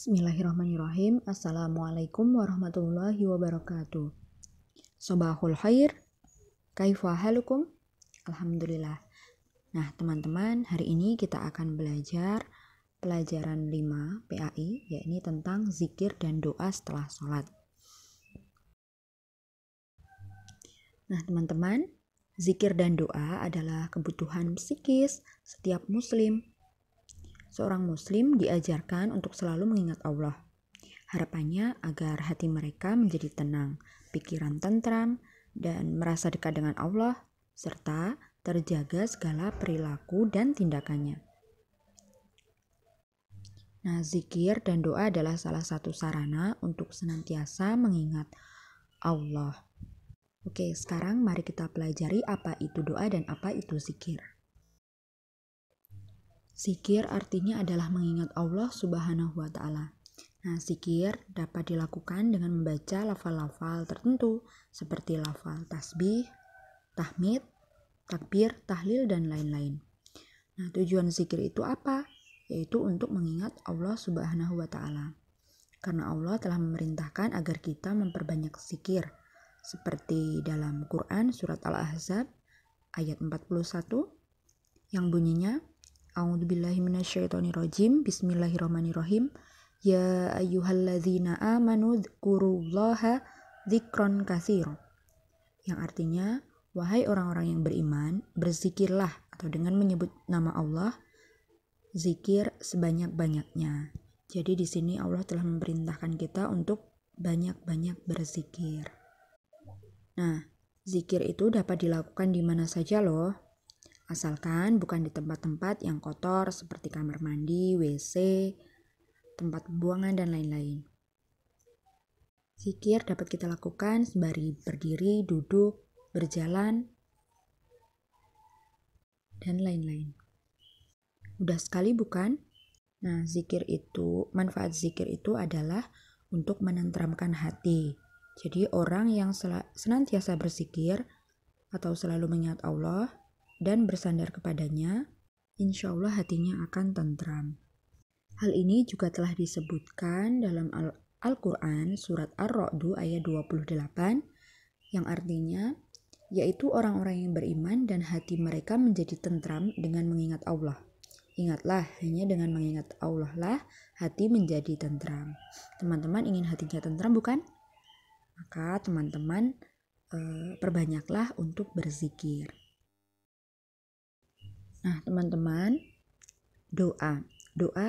Bismillahirrahmanirrahim. Assalamualaikum warahmatullahi wabarakatuh. Sobahul khair. Kaifa halukum? Alhamdulillah. Nah teman-teman, hari ini kita akan belajar pelajaran 5 PAI, yakni tentang zikir dan doa setelah sholat. Nah teman-teman, zikir dan doa adalah kebutuhan psikis setiap muslim. Seorang muslim diajarkan untuk selalu mengingat Allah. Harapannya agar hati mereka menjadi tenang, pikiran tentram, dan merasa dekat dengan Allah, serta terjaga segala perilaku dan tindakannya. Nah, zikir dan doa adalah salah satu sarana untuk senantiasa mengingat Allah. Oke, sekarang mari kita pelajari apa itu doa dan apa itu zikir. Zikir artinya adalah mengingat Allah Subhanahu wa Ta'ala. Nah, zikir dapat dilakukan dengan membaca lafal-lafal tertentu seperti lafal tasbih, tahmid, takbir, tahlil, dan lain-lain. Nah, tujuan zikir itu apa? Yaitu untuk mengingat Allah Subhanahu wa Ta'ala. Karena Allah telah memerintahkan agar kita memperbanyak zikir, seperti dalam Quran surat Al-Ahzab ayat 41 yang bunyinya A'udzubillahi minasyaitonirrajim. Bismillahirrahmanirrahim. Ya ayyuhalladzina amanu dzkurullaha dzikron katsira. Yang artinya, wahai orang-orang yang beriman, berzikirlah atau dengan menyebut nama Allah, zikir sebanyak-banyaknya. Jadi di sini Allah telah memerintahkan kita untuk banyak-banyak berzikir. Nah, zikir itu dapat dilakukan di mana saja loh. Asalkan bukan di tempat-tempat yang kotor seperti kamar mandi, WC, tempat pembuangan, dan lain-lain. Zikir dapat kita lakukan sembari berdiri, duduk, berjalan, dan lain-lain. Mudah sekali bukan? Nah, manfaat zikir itu adalah untuk menenteramkan hati. Jadi orang yang senantiasa berzikir atau selalu mengingat Allah dan bersandar kepadanya, insya Allah hatinya akan tentram. Hal ini juga telah disebutkan dalam Al-Quran surat Ar-Ra'd ayat 28 yang artinya, yaitu orang-orang yang beriman dan hati mereka menjadi tentram dengan mengingat Allah. Ingatlah, hanya dengan mengingat Allah lah hati menjadi tentram. Teman-teman ingin hatinya tentram bukan? Maka teman-teman perbanyaklah untuk berzikir. Nah teman-teman, doa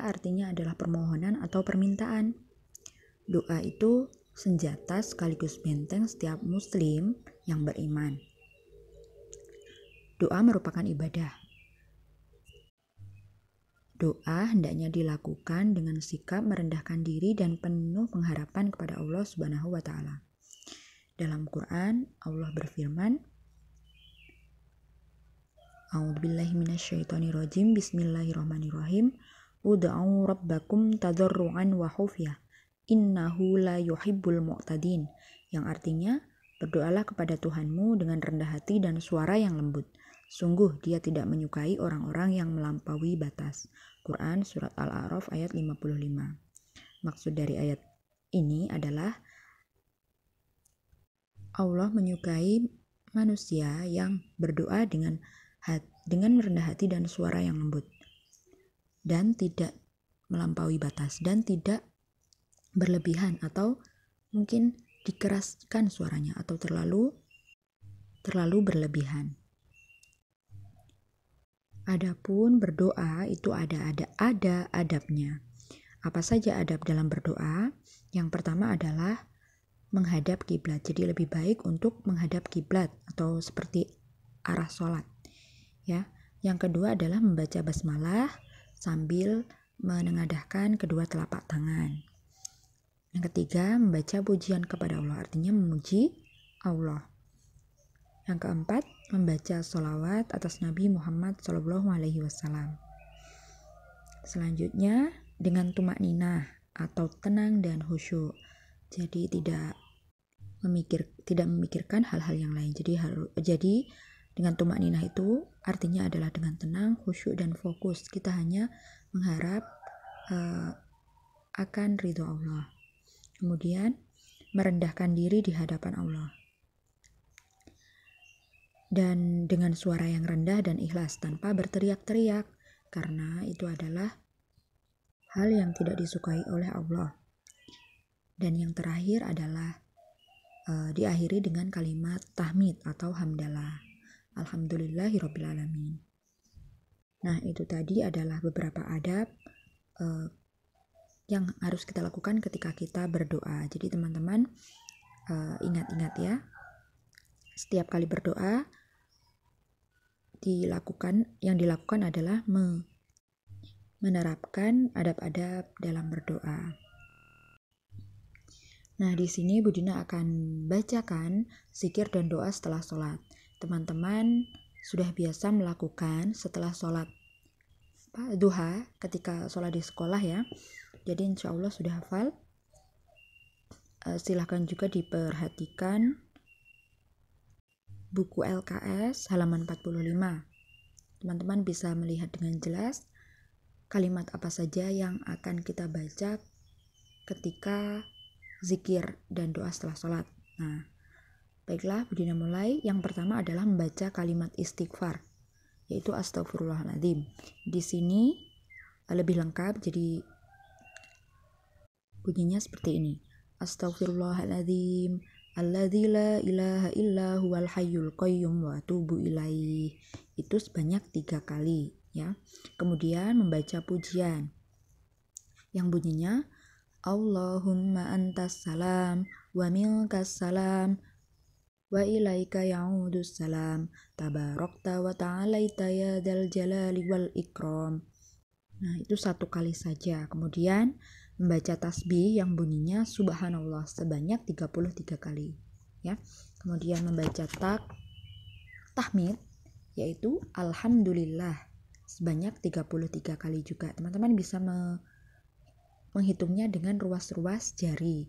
artinya adalah permohonan atau permintaan. Doa itu senjata sekaligus benteng setiap muslim yang beriman. Doa merupakan ibadah. Doa hendaknya dilakukan dengan sikap merendahkan diri dan penuh pengharapan kepada Allah Subhanahu wa Ta'ala. Dalam Quran, Allah berfirman, A'udzubillahi minasyaitonirrajim. Bismillahirrahmanirrahim. Ud'u rabbakum tadarruan wa khufyah. Innahu la yuhibbul mu'tadin. Yang artinya, berdoalah kepada Tuhanmu dengan rendah hati dan suara yang lembut. Sungguh dia tidak menyukai orang-orang yang melampaui batas. Quran surat Al-A'raf ayat 55. Maksud dari ayat ini adalah Allah menyukai manusia yang berdoa dengan rendah hati dan suara yang lembut, dan tidak melampaui batas, dan tidak berlebihan atau mungkin dikeraskan suaranya atau terlalu berlebihan. Adapun berdoa itu ada adabnya. Apa saja adab dalam berdoa? Yang pertama adalah menghadap kiblat. Jadi lebih baik untuk menghadap kiblat atau seperti arah sholat. Ya. Yang kedua adalah membaca basmalah sambil menengadahkan kedua telapak tangan. Yang ketiga, membaca pujian kepada Allah, artinya memuji Allah. Yang keempat, membaca sholawat atas Nabi Muhammad SAW. Selanjutnya, dengan tumakninah atau tenang dan khusyuk. Jadi tidak memikirkan hal-hal yang lain. Jadi dengan tumakninah itu artinya adalah dengan tenang, khusyuk, dan fokus. Kita hanya mengharap akan ridho Allah. Kemudian merendahkan diri di hadapan Allah. Dan dengan suara yang rendah dan ikhlas tanpa berteriak-teriak, karena itu adalah hal yang tidak disukai oleh Allah. Dan yang terakhir adalah diakhiri dengan kalimat tahmid atau hamdalah. Alhamdulillahirrabbilalamin. Nah, itu tadi adalah beberapa adab yang harus kita lakukan ketika kita berdoa. Jadi teman-teman ingat-ingat ya, setiap kali berdoa yang dilakukan adalah menerapkan adab-adab dalam berdoa. Nah, di sini Bu Dina akan bacakan zikir dan doa setelah sholat. Teman-teman sudah biasa melakukan setelah sholat duha ketika sholat di sekolah ya. Jadi insya Allah sudah hafal. Silahkan juga diperhatikan buku LKS halaman 45. Teman-teman bisa melihat dengan jelas kalimat apa saja yang akan kita baca ketika zikir dan doa setelah sholat. Nah, baiklah, Bu Dina mulai. Yang pertama adalah membaca kalimat istighfar, yaitu astagfirullahaladzim. Di sini lebih lengkap, jadi bunyinya seperti ini. Astagfirullahaladzim, alladzi la ilaha illa huwal hayyul qayyum wa atubu ilaih. Itu sebanyak 3 kali ya. Kemudian membaca pujian yang bunyinya Allahumma antas salam wa minkas salam wa ilaika ya'udus salam tabarakta wa ta'alaita ya dzal jalali wal ikram. Nah, itu 1 kali saja. Kemudian membaca tasbih yang bunyinya subhanallah sebanyak 33 kali ya. Kemudian membaca tahmid yaitu alhamdulillah sebanyak 33 kali juga. Teman-teman bisa menghitungnya dengan ruas-ruas jari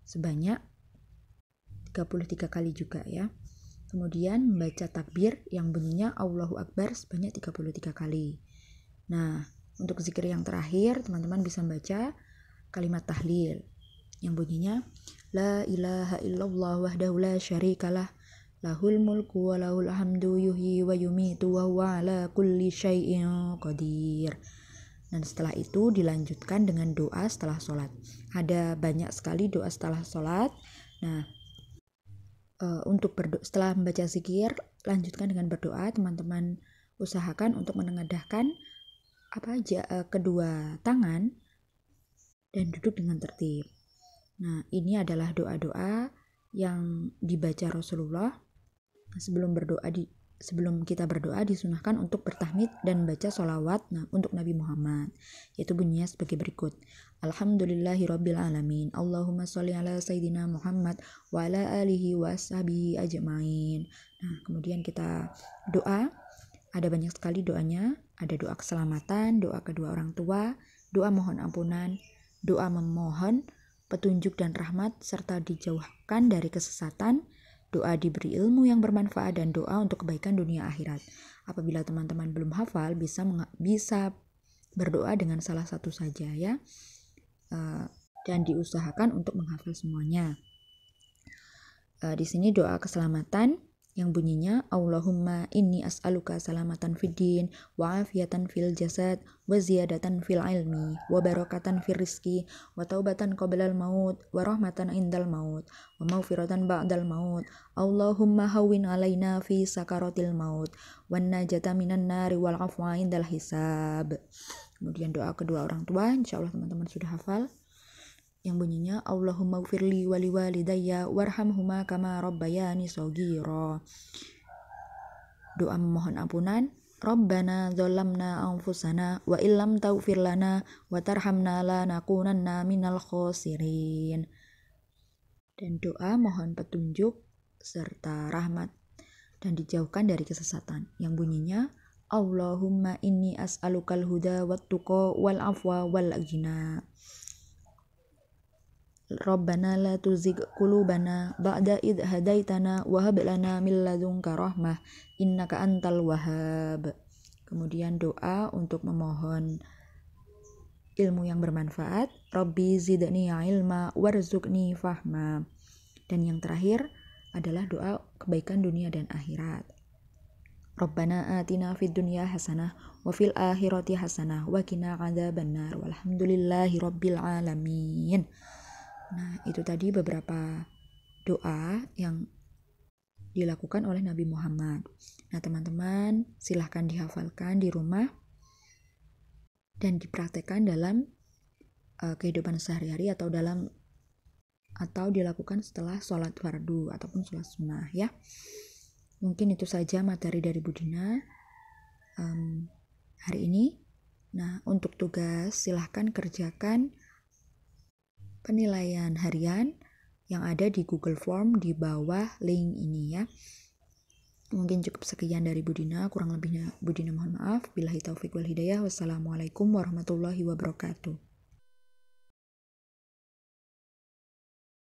sebanyak 33 kali juga ya. Kemudian membaca takbir yang bunyinya Allahu Akbar sebanyak 33 kali. Nah, untuk zikir yang terakhir teman-teman bisa membaca kalimat tahlil yang bunyinya La ilaha illallah wahdahu la syarikalah lahul mulku wa lahul hamdu yuhyi wa yumitu wa huwa ala kulli syai'in qadir. Dan setelah itu dilanjutkan dengan doa setelah sholat. Ada banyak sekali doa setelah sholat. Nah, setelah membaca zikir, lanjutkan dengan berdoa. Teman-teman usahakan untuk menengadahkan kedua tangan dan duduk dengan tertib. Nah, ini adalah doa-doa yang dibaca Rasulullah sebelum kita berdoa disunahkan untuk bertahmid dan membaca sholawat untuk Nabi Muhammad, yaitu bunyinya sebagai berikut. Alhamdulillahirabbil alamin. Allahumma sholli ala sayyidina Muhammad wa ala alihi wa ashabihi ajmain. Nah, kemudian kita doa. Ada banyak sekali doanya. Ada doa keselamatan, doa kedua orang tua, doa mohon ampunan, doa memohon petunjuk dan rahmat serta dijauhkan dari kesesatan, doa diberi ilmu yang bermanfaat, dan doa untuk kebaikan dunia akhirat. Apabila teman-teman belum hafal, bisa berdoa dengan salah satu saja ya, dan diusahakan untuk menghafal semuanya. Di sini doa keselamatan yang bunyinya Allahumma inni as'aluka salamatan fid din wa afiyatan fil jasad wa ziyadatan fil ilmi wa barakatan fil rizki wa taubatan qablal maut wa rahmatan indal maut wa maghfiratan ba'dal maut. Allahumma hawwin alaina fi sakaratil maut wan najata minan nari wal afwa indal hisab. Kemudian doa kedua orang tua, insyaallah teman-teman sudah hafal, yang bunyinya Allahumma gfirli wali walidayya warhamhuma kama rabbayani shaghira. Doa memohon ampunan, Rabbana dzalamna anfusana wa illam taghfir lana wa tarhamna lanakunanna minal khosirin. Dan doa mohon petunjuk serta rahmat dan dijauhkan dari kesesatan, yang bunyinya Allahumma inni as'alukal huda wat tuqa wal afwa wal ghina. Rabbana la tuzigh qulubana ba'da idh hadaitana wa hab lana min ladunka rahmah innaka antal wahhab. Kemudian doa untuk memohon ilmu yang bermanfaat. Rabbi zidni ilma warzuqni fahma. Dan yang terakhir adalah doa kebaikan dunia dan akhirat. Rabbana atina fid dunya hasanah wa fil akhirati hasanah wa qina adzabannar walhamdulillahi rabbil alamin. Nah, itu tadi beberapa doa yang dilakukan oleh Nabi Muhammad. Nah, teman-teman, silahkan dihafalkan di rumah dan dipraktekkan dalam kehidupan sehari-hari atau dilakukan setelah sholat fardu ataupun sholat sunnah ya. Mungkin itu saja materi dari Budina hari ini. Nah, untuk tugas silahkan kerjakan penilaian harian yang ada di Google Form di bawah link ini ya. Mungkin cukup sekian dari Budina, kurang lebihnya Budina mohon maaf. Billahi taufiq wal hidayah. Wassalamualaikum warahmatullahi wabarakatuh.